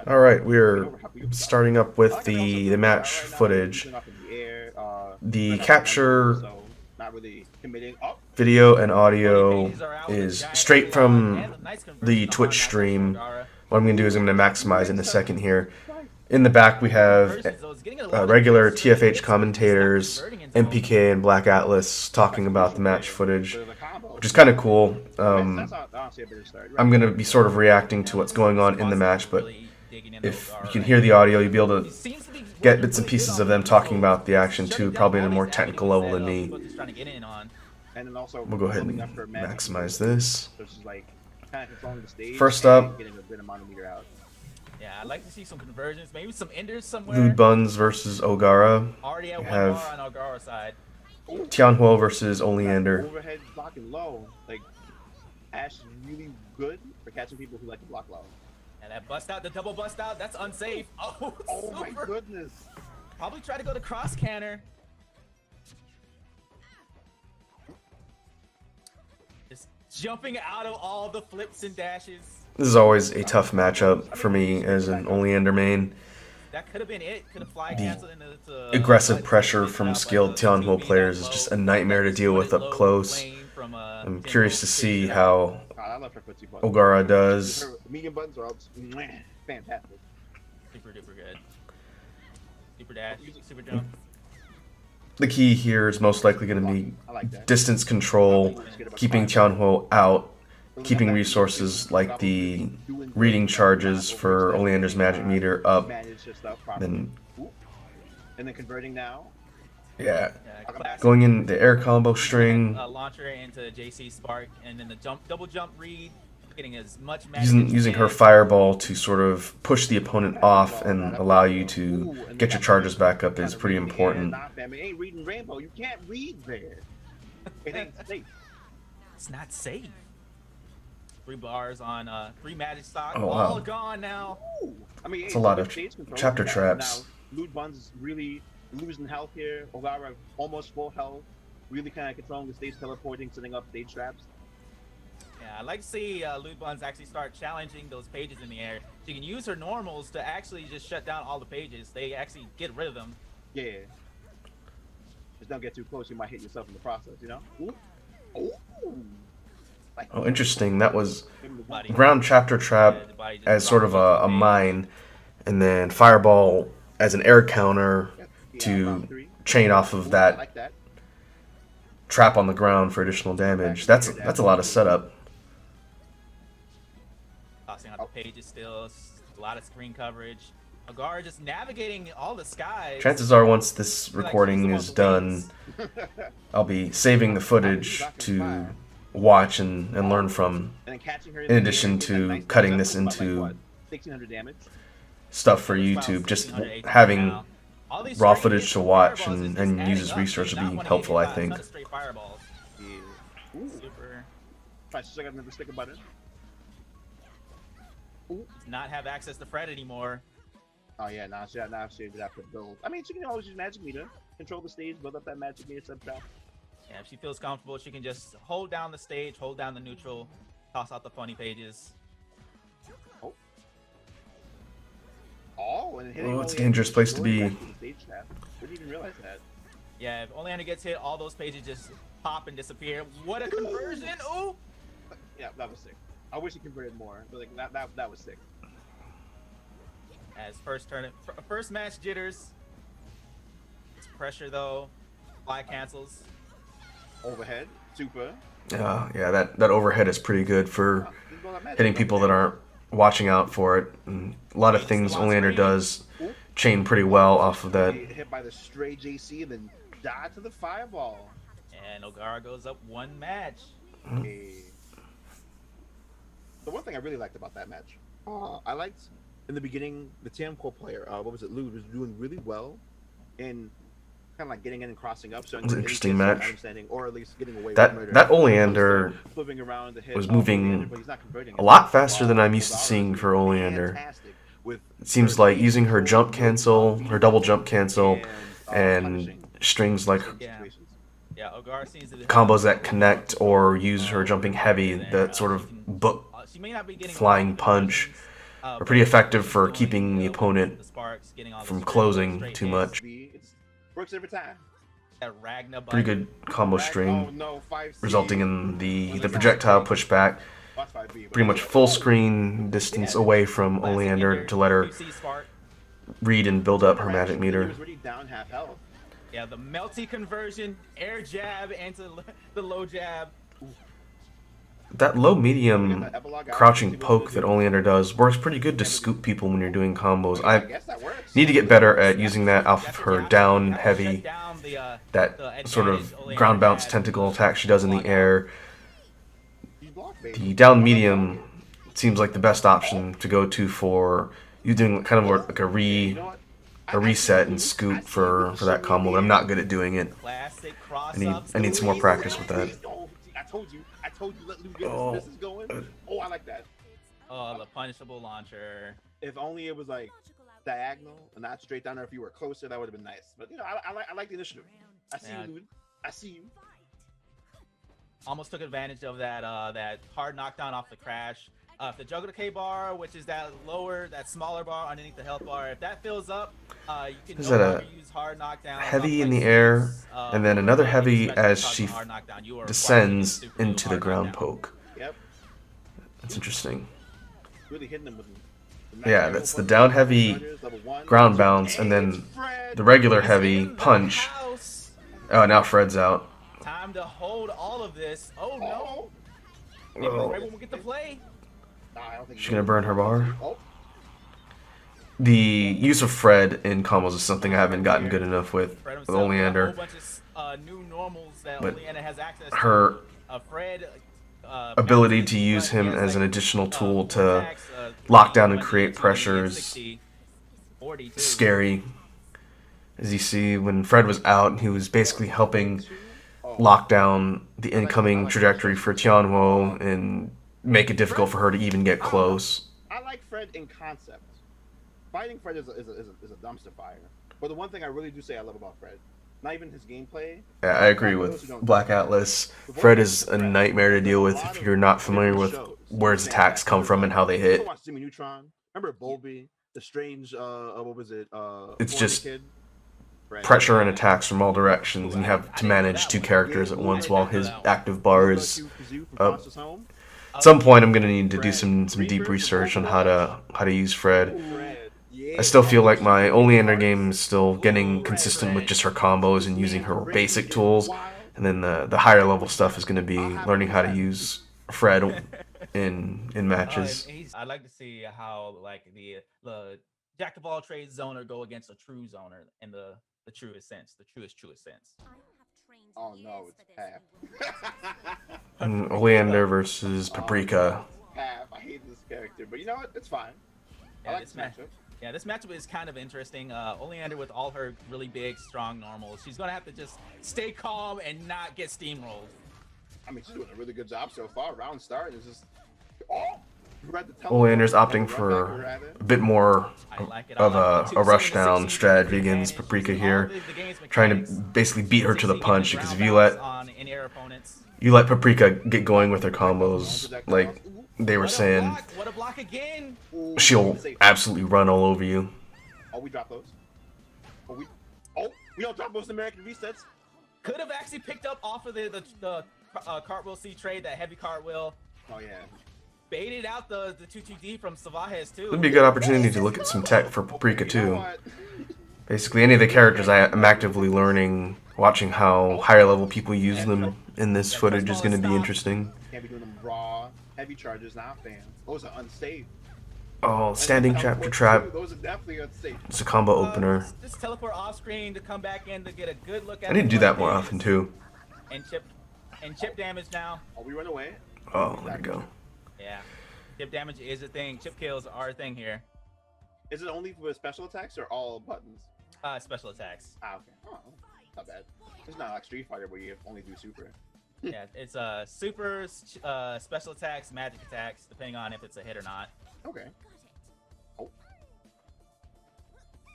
All right, we're starting up with the match footage. The capture video and audio is straight from the Twitch stream. What I'm going to do is I'm going to maximize it in a second here. In the back, we have regular TFH commentators, MPK and Black Atlas talking about the match footage, which is kind of cool. I'm going to be sort of reacting to what's going on in the match, but if you can hear the audio, you'll be able to get bits and pieces of them talking about the action too, probably at a more technical level than me. We'll go ahead and maximize this. First up, yeah, I'd like to see some conversions, maybe some enders somewhere. Lude Buns versus Ogara. Already at We 1 have bar on Ogara's side. Tianhuo versus Oleander. Overhead blocking low. Like, Ash is really good for catching people who like to block low. And that bust out, the double bust out, that's unsafe. Oh, Oh my super. goodness. Probably try to go to cross canner. Just jumping out of all the flips and dashes. This is always a tough matchup for me as an Oleander main. That could have been it. Could have fly canceled into Aggressive pressure from skilled Tianhuo players is just a nightmare to deal with up close. I'm curious to see how Ogara does. Medium buttons are fantastic. Super duper good. Super dash, super jump. The key here is most likely going to be distance control, keeping Tianhuo out, keeping resources like the reading charges for Oleander's magic meter up. Then, and then converting now. yeah, going in the air combo string, Launcher into JC Spark, and then the double jump read, getting as much using her fireball to sort of push the opponent off and allow you to get your charges back up is pretty important. It ain't reading rainbow. You can't read there. It ain't safe. It's not safe. 3 bars on 3 magic stock. Oh, wow. All gone now. I mean, It's a lot of chapter traps. Now, Lude Buns is really losing health here. Ogara almost full health. Really kind of controlling the stage, teleporting, setting up stage traps. Yeah, I'd like to see Lude Buns actually start challenging those pages in the air. She can use her normals to actually just shut down all the pages. They actually get rid of them. Yeah. Just don't get too close. You might hit yourself in the process, you know? Ooh. Ooh. Like, Oh, interesting. That was ground chapter trap as sort of a mine, and then fireball as an air counter to chain off of that trap on the ground for additional damage. That's a lot of setup. Tossing out the pages still, a lot of screen coverage. Ogara just navigating all the skies. Chances are once this recording is done, I'll be saving the footage to watch and learn from, in addition to cutting this into stuff for YouTube. Just having raw footage to watch and use as research would be helpful, I think. Super. Ooh. Not have access to Fred anymore. Oh yeah, now she have to build. I mean, she can always use magic meter, control the stage, build up that magic meter sub trap. Yeah, if she feels comfortable, she can just hold down the stage, hold down the neutral, toss out the funny pages. Oh, and hitting it's a dangerous place to be. Didn't even realize that. Yeah, if Oleander gets hit, all those pages just pop and disappear. What a conversion! Ooh! Yeah, that was sick. I wish he converted more, but like that was sick. As first match jitters. It's pressure though. Fly cancels. Overhead, super. Yeah, that overhead is pretty good for hitting people that aren't watching out for it. And a lot of things Oleander does chain pretty well off of that. Hit by the stray JC and then die to the fireball. And Ogara goes up 1 match. Okay. The one thing I really liked about that match, I liked in the beginning the Tianhuo player, what was it, Lude, was doing really well in kind of like getting in and crossing up. So it was an interesting match. Or at least getting away that with murder. that Oleander around the hit. was moving a lot faster than I'm used to seeing for Oleander. It seems like using her jump cancel, her double jump cancel, and strings like Yeah, Ogara seems to combos that connect or use her jumping heavy, that sort of book she may not be getting flying punch are pretty effective for keeping the opponent the sparks, getting all from the closing straight too hits. much. It works every time. That Ragna Pretty button. good combo Oh string, no, 5C. resulting in the projectile pushback. That's 5B, but Pretty much full screen distance away from Classic Oleander Ender, to let her 2C spark. read and build up her magic He meter. was already down half health. Yeah, the melty conversion, air jab into the low jab. That low medium crouching poke that Oleander does works pretty good to scoop people when you're doing combos. I I guess that works. need to get better at using that off of her down heavy, Shut down the that sort of advantage Oleander ground bounce has. tentacle attack she does in the air. He's blocked, baby. The down medium seems like the best option to go to for you doing kind of like You know what? a reset and scoop for that combo, but I'm not good at doing it. Classic I cross-ups. need some more practice with that. Oh, I told you, let Lou get this business going. Oh, I like that. Oh, the punishable launcher. If only it was like diagonal and not straight down there. If you were closer, that would have been nice. But you know, I like the initiative. I see Yeah. you, Lou. I see you. Almost took advantage of that that hard knockdown off the crash. If the juggler K bar, which is that smaller bar underneath the health bar, if that fills up, you can Is no that a longer use hard knockdown. heavy in the air, and then another heavy as she descends into the ground poke. Yep. That's interesting. Really hitting them with. Yeah, that's the down heavy ground bounce, and then the regular heavy punch. Oh, now Fred's out. Time to hold all of this. Oh no! Maybe Oh. Fred won't get to play. She's gonna burn her bar. Oh, The use of Fred in combos is something I haven't gotten good enough with Fred himself, Oleander. a whole bunch of new normals that But Oleander has access her to. Fred ability to use him as an additional tool to lock down and create pressure is scary. As you see, when Fred was out, he was basically helping lock down the incoming trajectory for Tianhuo and make it difficult for her to even get close. I like Fred in concept. Fighting Fred is a dumpster fire. But the one thing I really do say I love about Fred, not even his gameplay. Yeah, I agree with Black Atlas. Fred is a nightmare to deal with if you're not familiar with where his attacks come from and how they hit. Watch Jimmy Neutron. Remember Bowlby, the strange what was it? It's just kid? pressure and attacks from all directions, and you have to manage two characters at once while his active bar is up. At some point, I'm gonna need to do some deep research on how to use Fred. I still feel like my Oleander game is still getting consistent with just her combos and using her basic tools, and then the higher level stuff is gonna be learning how to use Fred in matches. I'd like to see how like the jack of all trades zoner go against a true zoner in the truest sense, the truest sense. Oh no, it's Path. And Oleander versus Paprika. Path. I hate this character, but you know what? It's fine. Yeah, I like this matchup. Yeah, this matchup is kind of interesting. Oleander with all her really big, strong normals, she's gonna have to just stay calm and not get steamrolled. I mean, she's doing a really good job so far. Round start is just. Oh! Oleander's opting for a bit more of a rushdown strategy against Paprika here, trying to basically beat her to the punch, because if you let Paprika get going with her combos, like they were saying, she'll absolutely run all over you. Oh, we drop those. We don't drop those American resets. Could have actually picked up off of the cartwheel C trade, that heavy cartwhel. Oh yeah. Baited out the 2-2D from Savajes too. It'd be a good opportunity to look at some tech for Paprika too. Basically, any of the characters I am actively learning, watching how higher level people use them in this footage is going to be interesting. Can't be doing them raw, heavy charges, not fans. Those are unsafe. Oh, standing chapter trap. Those are definitely unsafe. It's a combo opener. Just teleport off screen to come back in to get a good look at. I need to do that more often too. And chip damage now. Oh, we run away. Oh, there we go. Yeah, chip damage is a thing. Chip kills are a thing here. Is it only for special attacks or all buttons? Special attacks. Ah, okay. Oh, not bad. It's not like Street Fighter where you only do super. Yeah, it's super, special attacks, magic attacks, depending on if it's a hit or not. Okay. Oh,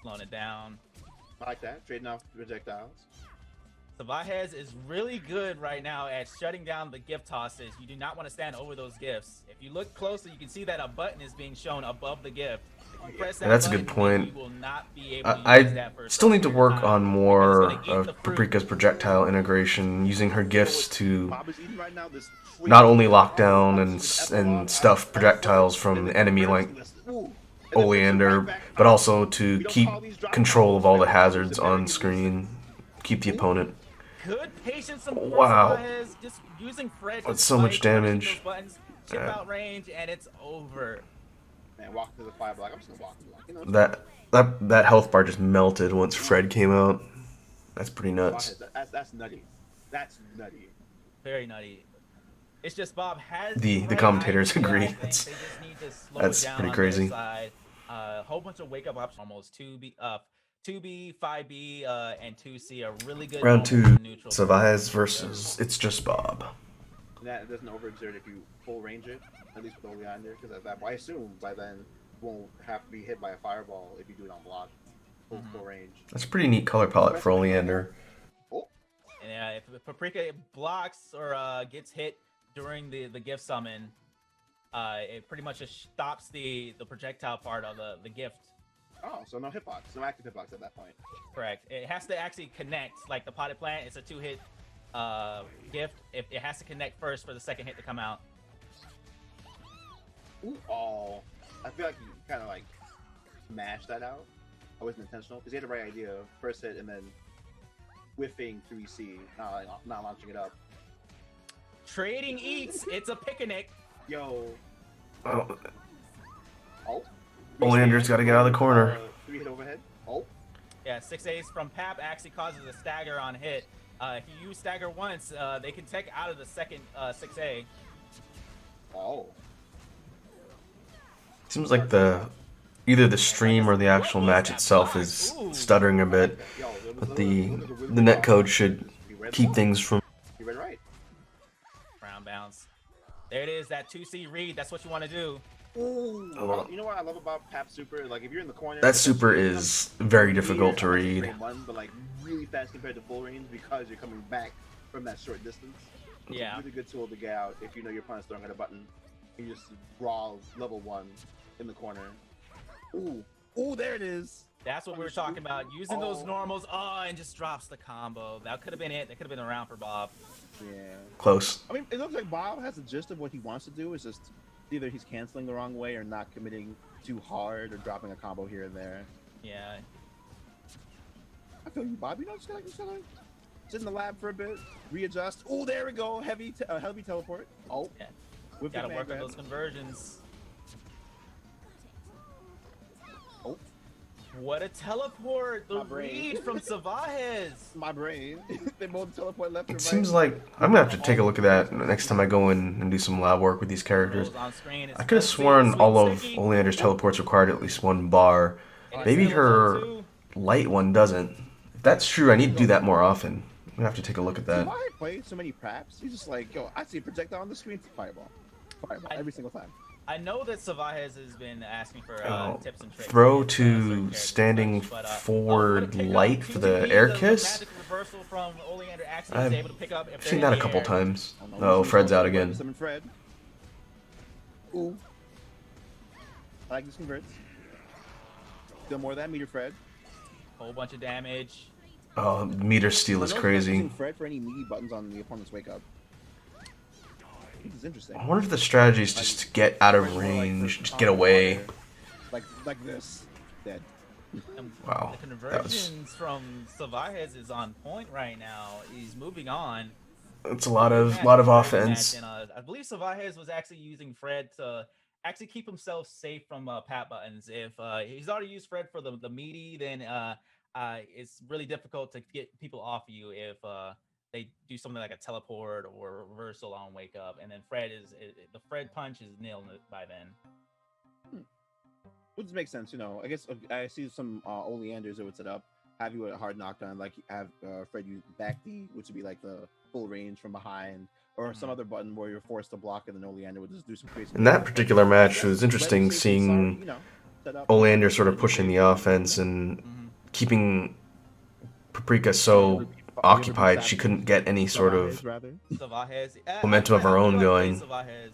Slowing it down. I like that. Trading off projectiles. Sabajez is really good right now at shutting down the gift tosses. You do not want to stand over those gifts. If you look closely, you can see that a button is being shown above the gift. If you press that That's a button, good point. you will not be able to use I that for a still need to certain period work time, on because more it's gonna eat of the fruit. Paprika's projectile integration, using her gifts to Bob is eating right now this not only lock down and stuff projectiles from enemy like Oleander, but also to keep control of all the hazards on screen, keep the opponent. Good patience from Wow. Sabajez, just using Fred to That's so much spike, punching damage. those buttons, chip Yeah. out range, and it's over. Man, walk to the fire block. I'm just gonna walk to the block. You know, That health bar just melted once Fred came out. That's pretty nuts. that's nutty. That's nutty. Very nutty. It's just Bob has The right commentators idea, agree. I think. They just need to slow That's it down pretty on crazy. their side. A whole bunch of wake up options, almost 2B, 5B, and 2C are really good. Round 2, normals and neutrals. Savaiz versus It's Just Bob. That doesn't overexert if you full range it, at least with Oleander, because I assume by then you won't have to be hit by a fireball if you do it on block, full range. That's a pretty neat color palette for Oleander. Oh, And if Paprika blocks or gets hit during the gift summon, it pretty much just stops the projectile part of the gift. oh, so no hitbox, no active hitbox at that point. Correct. It has to actually connect. Like the potted plant, it's a 2-hit gift. If it has to connect first for the second hit to come out. Ooh, oh, I feel like you kind of like mashed that out. I wasn't intentional because he had the right idea. First hit and then whiffing 3C, not launching it up. Trading eats. It's a picnic. Yo, Oh, oh. Oleander's got to get out of the corner. 3 hit overhead. Oh, Yeah, 6A's from Pap actually causes a stagger on hit. If you use stagger once, they can take out of the second 6A. oh. Seems like either the stream or the actual match itself is stuttering a bit, but the netcode should keep things from. You read right. Round bounce. There it is, that 2C read. That's what you want to do. Ooh. Oh. You know what I love about Pap Super? Like if you're in the corner, That super is very difficult to read. But like really fast compared to full range because you're coming back from that short distance. It's Yeah. a really good tool to get out if you know your opponent's throwing at a button. You just raw level 1 in the corner. Ooh, ooh, there it is. That's what we were talking about. Using those normals, and just drops the combo. That could have been it. That could have been a round for Bob. Yeah. Close. I mean, it looks like Bob has the gist of what he wants to do. It's just either he's canceling the wrong way or not committing too hard or dropping a combo here and there. Yeah. I feel you, Bob. You know, just gonna sit in the lab for a bit, readjust. Oh, there we go. Heavy teleport. Oh, Yeah. Whip Gotta it, work on man. those conversions. Oh, What a teleport! The My brain. read from Sabajez. my brain. They both teleport left It and right. seems like I'm gonna have to take a look at that next time I go in and do some lab work with these characters. On screen, it's I could have Sweet sworn all of Sticky. Oleander's teleports required at least one bar. And Maybe it's her level 2. light one doesn't. If that's true, I need to do that more often. I'm gonna have to take a look at that. Why I play so many praps? He's just like, yo, I see a projectile on the screen. Fireball. Fireball. Every single time. I know that Sabajez has been asking for tips and tricks. Throw with, to certain characters standing and such, but, forward what a pickup. light for the 2TP, air the kiss? magic reversal from Oleander actually I've is able to pick up if I've they're seen in that a the couple air. times. know, Oh, he's Fred's gonna out again. Summon Fred. Ooh. I like this converts. Still more of that meter, Fred. Whole bunch of damage. Oh, meter steal is I know he's not crazy. using Fred for any meaty buttons on the opponent's wake up. This is interesting. I wonder if the strategy is just to get out of range, just get away. Like this. Dead. And Wow, The that was conversions from Sabajez is on point right now. He's moving on. that's a lot of Very offense. match, and, I believe Sabajez was actually using Fred to actually keep himself safe from pat buttons. If he's already used Fred for the meaty, then it's really difficult to get people off of you if they do something like a teleport or a reversal on wake up. And then the Fred punch is nil by then. Which makes sense, you know. I guess I see some Oleanders that would set up, have you at a hard knockdown, like have Fred use back D, which would be like the full range from behind, or some other button where you're forced to block and then Oleander would just do some crazy. In that particular match, it was interesting seeing Oleander sort of pushing the offense and keeping Paprika so occupied, she couldn't get any sort of Rather. Savajes. momentum of her own going. Savajes